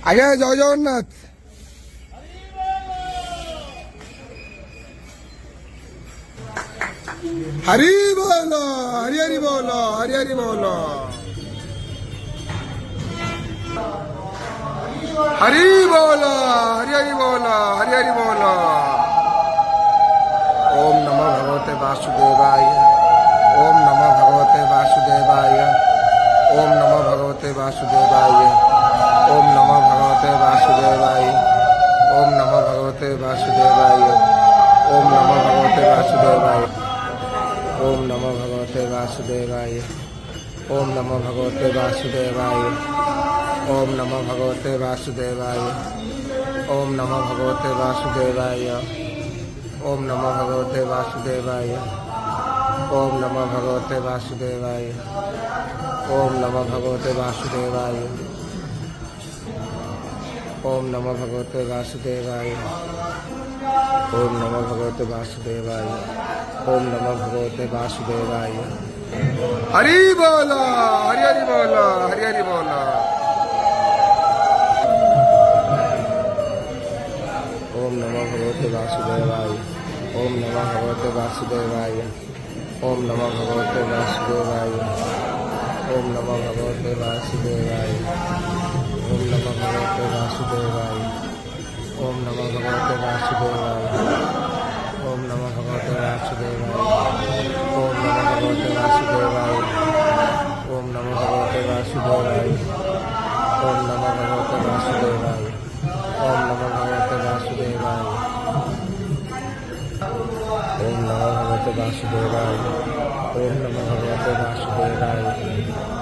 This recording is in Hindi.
আগে জয় জগন্নাথ। হরি বল, হরি হরি বল, হরি হরি বল, হরি বল, হরি হরি বল, হরি হরি বল। ओम नमो भगवते वासुदेवाय। ओम नमो भगवते वासुदेवाय। ओम नमो भगवते वासुदेवाय। ओम नमो भगवते वासुदेवाय। ओम नमो भगवते वासुदेवाय। ओम नमो भगवते वासुदेवाय। ओम नमो भगवते वासुदेवाय। ओम नमो भगवते वासुदेवाय। ओम नमो भगवते वासुदेवाय। ओम नमो भगवते वासुदेवाय। ओम नमो भगवते वासुदेवाय। ओम नमो भगवते वासुदेवाय। ओम नमो भगवते वासुदेवाय। ओम नमो भगवते वासुदेवाय। ओम नमो भगवते वासुदेवाय। ओम नमो भगवते वासुदेवाय। हरि बोला, हरि हरि बोला, हरि हरि बोला। ओम नमो भगवते वासुदेवाय। ओम नमो भगवते वासुदेवाय। ओम नमो भगवते वासुदेवाय। ओम नमो भगवते वासुदेवाय। ओम नमो भगवते वासुदेवाय। ओम नमो भगवते वासुदेवाय। ओम नमो भगवते वासुदेवाय। ओम नमो भगवते वासुदेवाय। ओम नमो भगवते वासुदेवाय। ओम नमो भगवते वासुदेवाय। ओम नमो भगवते वासुदेवाय। ओम नमो भगवते वासुदेवाय। ओम नमो भगवते वासुदेवाय।